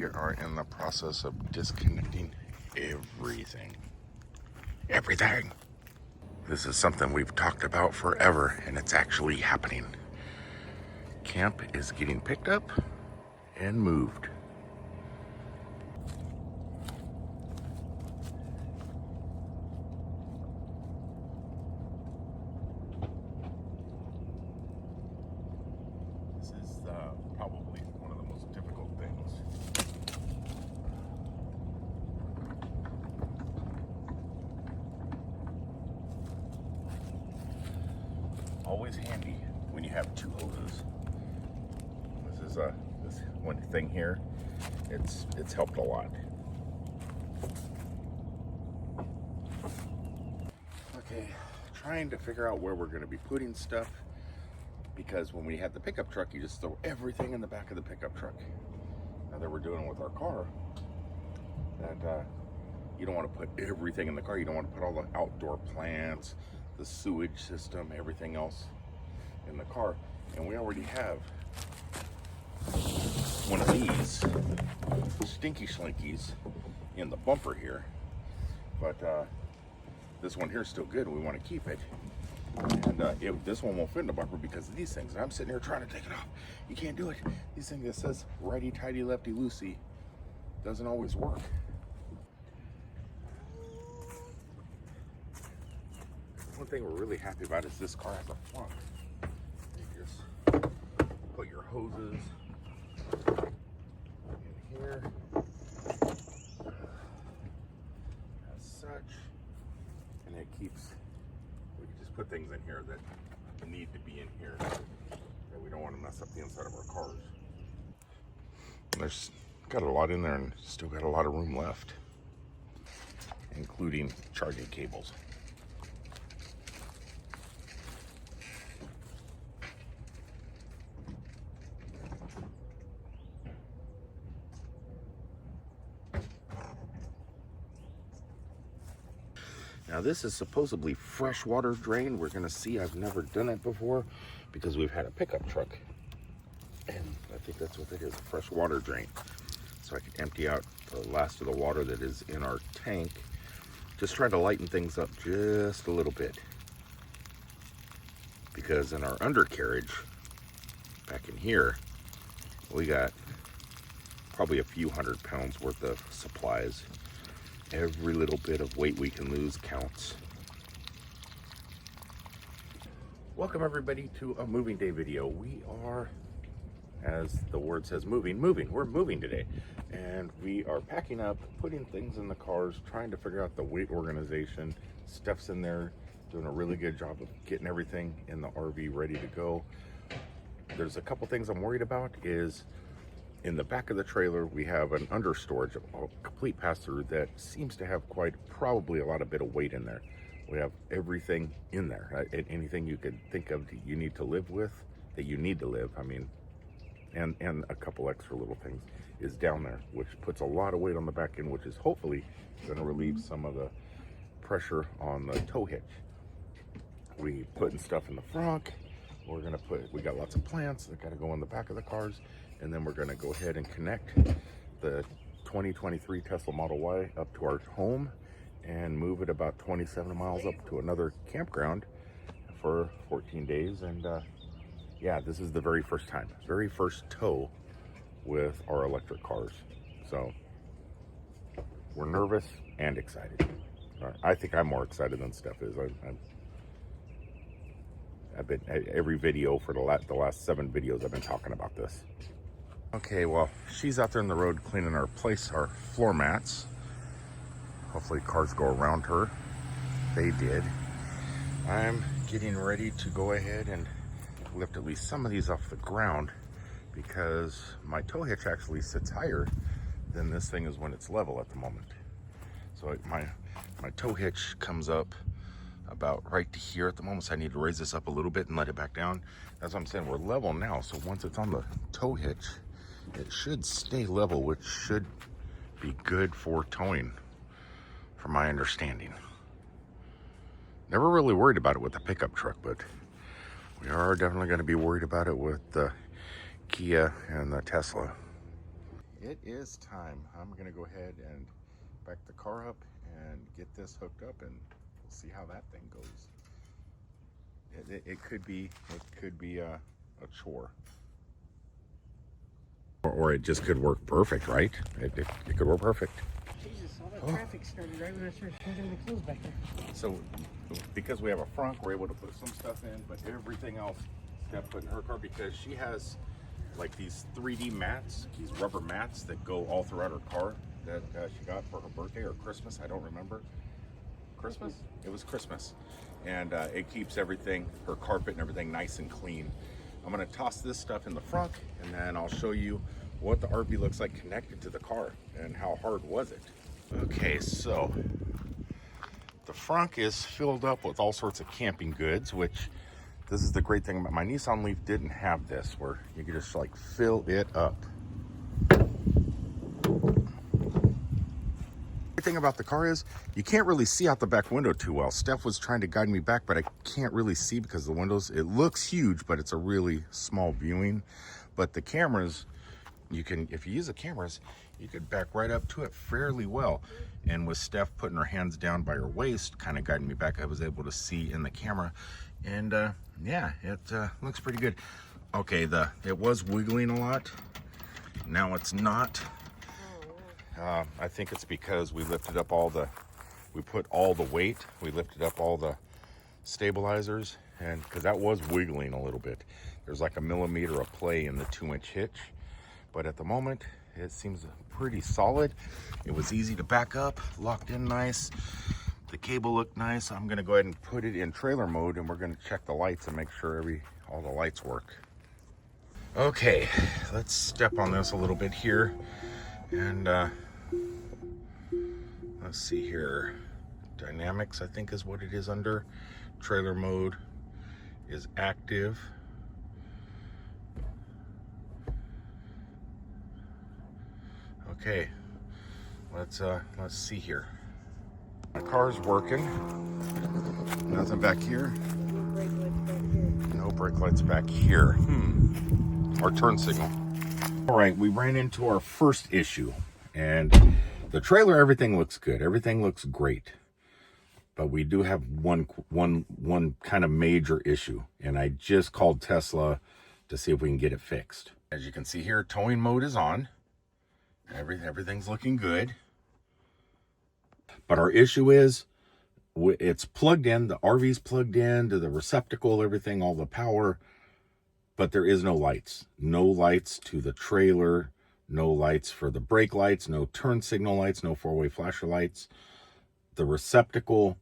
We are in the process of disconnecting everything. Everything! This is something we've talked about forever, and it's actually happening. Camp is getting picked up and moved. This is probably one of the most difficult things. Always handy when you have two hoses. This one thing here, it's helped a lot. Okay, trying to figure out where we're going to be putting stuff, because when we had the pickup truck, you just throw everything in the back of the pickup truck. Now that we're doing it with our car, that you don't want to put everything in the car. You don't want to put all the outdoor plants, the sewage system, everything else in the car. And we already have one of these stinky slinkies in the bumper here, but this one here is still good. We want to keep it, and this one won't fit in the bumper because of these things. And I'm sitting here trying to take it off. You can't do it. These things that says righty tighty lefty loosey doesn't always work. One thing we're really happy about is this car has a flunk. You just put your hoses in here as such, and it keeps, we can just put things in here that need to be in here, that we don't want to mess up the inside of our cars. There's got a lot in there and still got a lot of room left, including charging cables. Now this is supposedly freshwater drain. We're gonna see. I've never done it before because we've had a pickup truck, and I think that's what it is, a freshwater drain. So I can empty out the last of the water that is in our tank. Just try to lighten things up just a little bit, because in our undercarriage back in here, we got probably a few 100 pounds worth of supplies. Every little bit of weight we can lose counts. Welcome everybody to a moving day video. We are, as the word says, moving. We're moving today, and we are packing up, putting things in the cars, trying to figure out the weight organization. Steph's in there doing a really good job of getting everything in the RV ready to go. There's a couple things I'm worried about. Is in the back of the trailer, we have an under storage, a complete pass-through that seems to have probably a lot of bit of weight in there. We have everything in there, right? Anything you could think of that you need to live with, that you need to live, I mean, and a couple extra little things is down there, which puts a lot of weight on the back end, which is hopefully going to relieve some of the pressure on the tow hitch. We putting stuff in the front. We got lots of plants that got to go in the back of the cars. And then we're going to go ahead and connect the 2023 Tesla Model Y up to our home and move it about 27 miles up to another campground for 14 days. And yeah, this is the very first tow with our electric cars. So we're nervous and excited. I think I'm more excited than Steph is. I've been every video for the last 7 videos I've been talking about this. Okay, well, she's out there in the road cleaning our floor mats. Hopefully cars go around her. They did. I'm getting ready to go ahead and lift at least some of these off the ground, because my tow hitch actually sits higher than this thing is when it's level at the moment. So my tow hitch comes up about right to here at the moment, so I need to raise this up a little bit and let it back down. That's what I'm saying. We're level now, so once it's on the tow hitch, it should stay level, which should be good for towing, from my understanding. Never really worried about it with the pickup truck, but we are definitely going to be worried about it with the Kia and the Tesla. it is time. I'm gonna go ahead and back the car up and get this hooked up, and we'll see how that thing goes. It could be a chore, or it just could work perfect, right? It could work perfect. Jesus, all that traffic started right when I started changing the clothes back there. So because we have a front, we're able to put some stuff in, but everything else Steph put in her car, because she has like these 3D mats, these rubber mats that go all throughout her car that she got for her birthday or Christmas. I don't remember. Christmas? It was Christmas. And it keeps everything, her carpet and everything, nice and clean. I'm gonna toss this stuff in the front, and then I'll show you what the RV looks like connected to the car and how hard was it. Okay, so the front is filled up with all sorts of camping goods, which this is the great thing about my Nissan Leaf didn't have this, where you could just like fill it up. The thing about the car is you can't really see out the back window too well. Steph was trying to guide me back, but I can't really see because the windows, it looks huge, but it's a really small viewing. But the cameras, you can, if you use the cameras, you could back right up to it fairly well. And with Steph putting her hands down by her waist, kind of guiding me back, I was able to see in the camera. And yeah, it looks pretty good. Okay, it was wiggling a lot. Now it's not. I think it's because we lifted up we put all the weight, we lifted up all the stabilizers, and because that was wiggling a little bit. There's like a millimeter of play in the 2-inch hitch, but at the moment it seems pretty solid. It was easy to back up, locked in nice. The cable looked nice. I'm gonna go ahead and put it in trailer mode, and we're gonna check the lights and make sure all the lights work. Okay, let's step on this a little bit here, and let's see here. Dynamics, I think, is what it is under. Trailer mode is active. Okay, let's see here. My car's working. Nothing back here. No brake lights back here. Our turn signal. All right, we ran into our first issue, and the trailer, everything looks good. Everything looks great. But we do have one kind of major issue, and I just called Tesla to see if we can get it fixed. As you can see here, towing mode is on. Everything's looking good. But our issue is it's plugged in, the RV's plugged in to the receptacle, everything, all the power, but there is no lights. No lights to the trailer, no lights for the brake lights, no turn signal lights, no four-way flasher lights. The receptacle,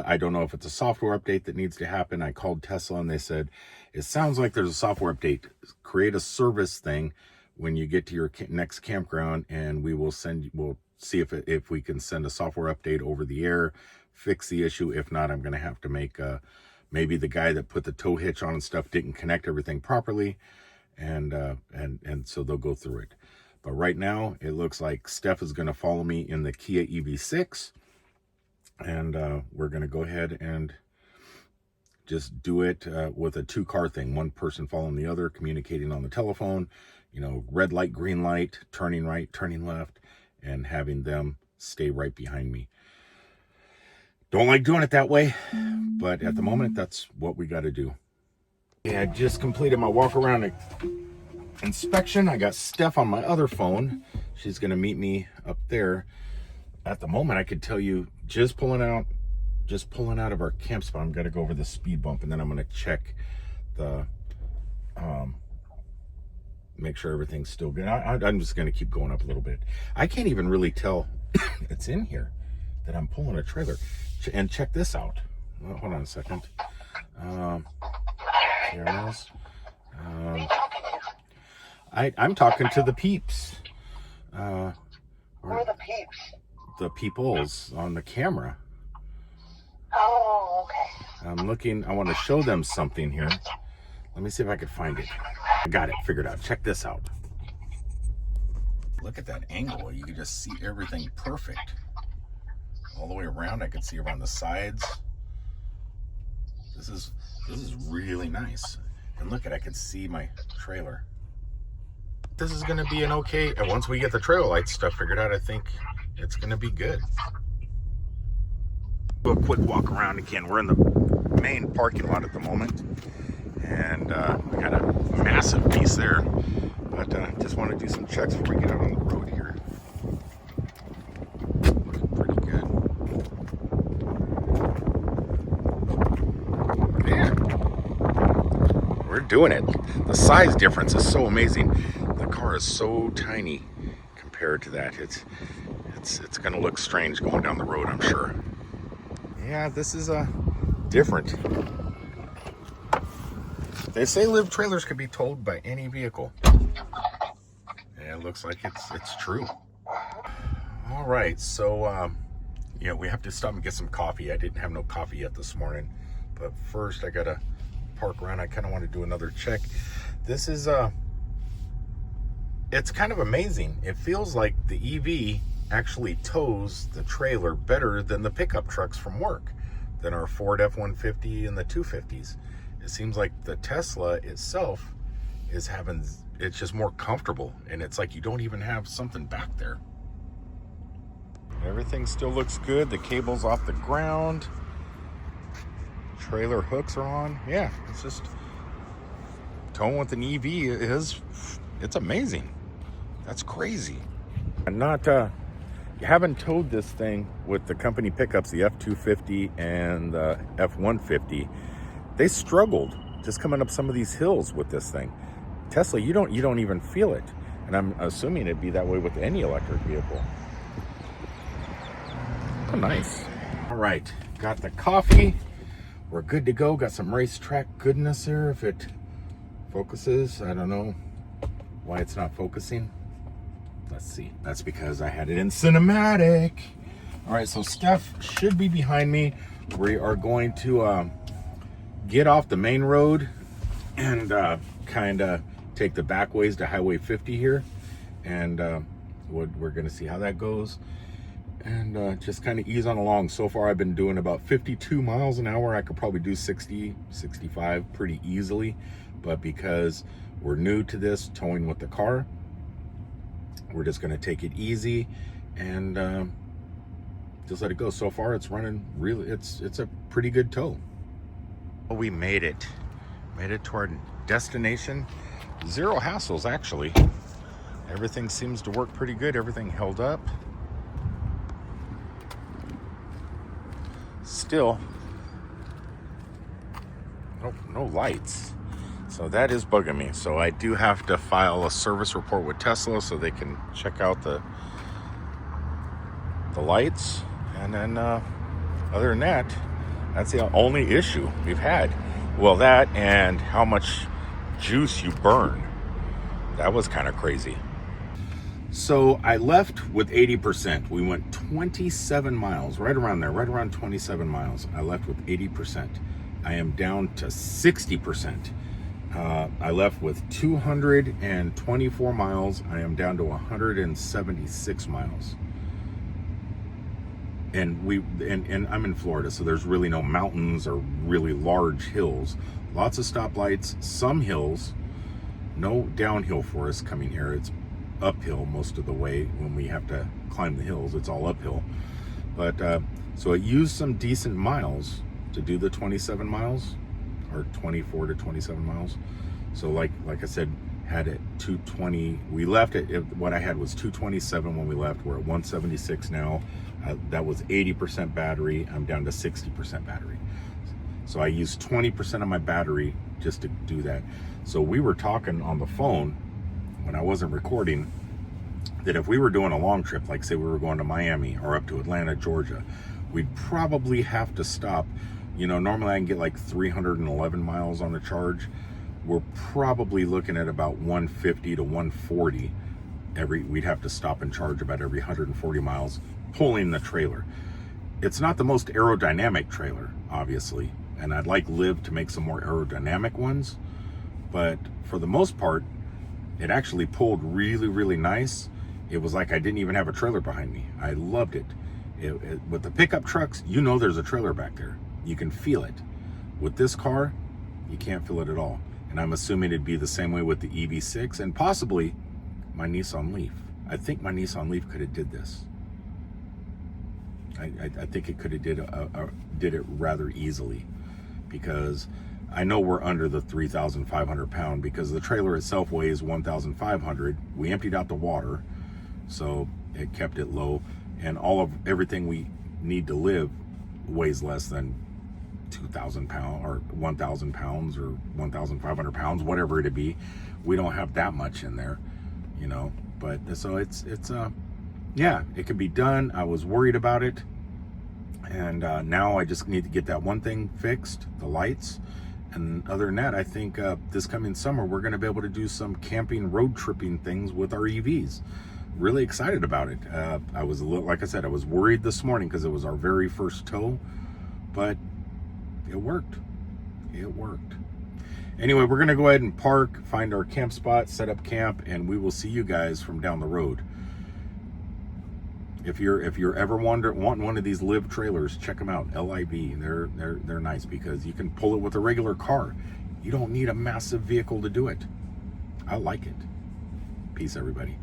I don't know if it's a software update that needs to happen. I called Tesla and they said, it sounds like there's a software update. Create a service thing when you get to your next campground, and we'll see if we can send a software update over the air, fix the issue. If not, I'm going to have to make maybe the guy that put the tow hitch on and stuff didn't connect everything properly, and so they'll go through it. But right now, it looks like Steph is going to follow me in the Kia EV6, and we're going to go ahead and just do it with a 2-car thing. One person following the other, communicating on the telephone, red light, green light, turning right, turning left, and having them stay right behind me. Don't like doing it that way, but at the moment, that's what we got to do. Yeah, I just completed my walk around inspection. I got Steph on my other phone. She's going to meet me up there. At the moment, I could tell you, just pulling out of our camp spot, I'm going to go over the speed bump, and then I'm going to check the, make sure everything's still good. I'm just going to keep going up a little bit. I can't even really tell it's in here that I'm pulling a trailer. And check this out. Well, hold on a second. Cameras. I'm talking to the peeps. Who are the peeps? The peoples on the camera. Oh, okay. I want to show them something here. Let me see if I can find it. I got it figured out. Check this out. Look at that angle. You can just see everything perfect. All the way around, I can see around the sides. This is really nice. And look at, I can see my trailer. this is gonna be an okay, and once we get the trail light stuff figured out, I think it's gonna be good. Do a quick walk around again. We're in the main parking lot at the moment, and we got a massive piece there, but just want to do some checks before we get out on the road here. Looking pretty good. Yeah, we're doing it. The size difference is so amazing. The car is so tiny compared to that. It's going to look strange going down the road, I'm sure. Yeah, this is different. They say live trailers can be towed by any vehicle. Yeah, it looks like it's true. All right, so yeah, we have to stop and get some coffee. I didn't have no coffee yet this morning, but first I gotta park around. I kind of want to do another check. This is it's kind of amazing. It feels like the EV actually tows the trailer better than the pickup trucks from work, than our Ford F-150 and the 250s. It seems like the Tesla itself is it's just more comfortable, and it's like you don't even have something back there. Everything still looks good. The cable's off the ground. Trailer hooks are on. Yeah, it's just towing with an EV it's amazing. That's crazy. I'm not you haven't towed this thing with the company pickups, the F-250 and the F-150. They struggled just coming up some of these hills with this thing. Tesla, you don't even feel it. And I'm assuming it'd be that way with any electric vehicle. Oh, nice. All right, got the coffee. We're good to go. Got some racetrack goodness here. If it focuses, I don't know why it's not focusing. Let's see. That's because I had it in cinematic. All right, so Steph should be behind me. We are going to get off the main road and kind of take the back ways to Highway 50 here. And we're going to see how that goes. And just kind of ease on along. So far, I've been doing about 52 miles an hour. I could probably do 60, 65 pretty easily. But because we're new to this, towing with the car, we're just going to take it easy and just let it go. So far, it's running really, it's a pretty good tow. We made it to our destination. Zero hassles, actually. Everything seems to work pretty good. Everything held up. Still, no lights. So that is bugging me. So I do have to file a service report with Tesla so they can check out the lights. And then other than that, that's the only issue we've had. Well, that and how much juice you burn. That was kind of crazy. So I left with 80%. We went 27 miles, right around there, right around 27 miles. I left with 80%. I am down to 60%. I left with 224 miles. I am down to 176 miles. And I'm in Florida, so there's really no mountains or really large hills. Lots of stoplights, some hills, no downhill for us coming here. It's uphill most of the way. When we have to climb the hills, it's all uphill. But so it used some decent miles to do the 27 miles, or 24 to 27 miles. So like I said, had it 220. We left it. What I had was 227 when we left. We're at 176 now. That was 80% battery. I'm down to 60% battery. So I used 20% of my battery just to do that. So we were talking on the phone when I wasn't recording that if we were doing a long trip, like say we were going to Miami or up to Atlanta, Georgia, we'd probably have to stop. You know, normally I can get like 311 miles on the charge. We're probably looking at about 150 to 140 we'd have to stop and charge about every 140 miles pulling the trailer. It's not the most aerodynamic trailer, obviously, and I'd like Liv to make some more aerodynamic ones, but for the most part, it actually pulled really, really nice. It was like I didn't even have a trailer behind me. I loved it. With the pickup trucks, you know there's a trailer back there. You can feel it. With this car, you can't feel it at all. And I'm assuming it'd be the same way with the EV6 and possibly my Nissan Leaf. I think my Nissan Leaf could have did this. I think it could have did it rather easily, because I know we're under the 3,500 pound, because the trailer itself weighs 1,500. We emptied out the water, so it kept it low, and everything we need to live weighs less than 2,000 pounds or 1,000 pounds or 1,500 pounds, whatever it'd be. We don't have that much in there, you know. But so yeah, it can be done. I was worried about it, and now I just need to get that one thing fixed, the lights. And other than that, I think this coming summer we're going to be able to do some camping, road tripping things with our EVs. Really excited about it. I was like I said, I was worried this morning because it was our very first tow, but it worked. It worked. Anyway, we're gonna go ahead and park, find our camp spot, set up camp, and we will see you guys from down the road. If you're ever wanting one of these live trailers, check them out. LIV. They're nice because you can pull it with a regular car. You don't need a massive vehicle to do it. I like it. Peace, everybody.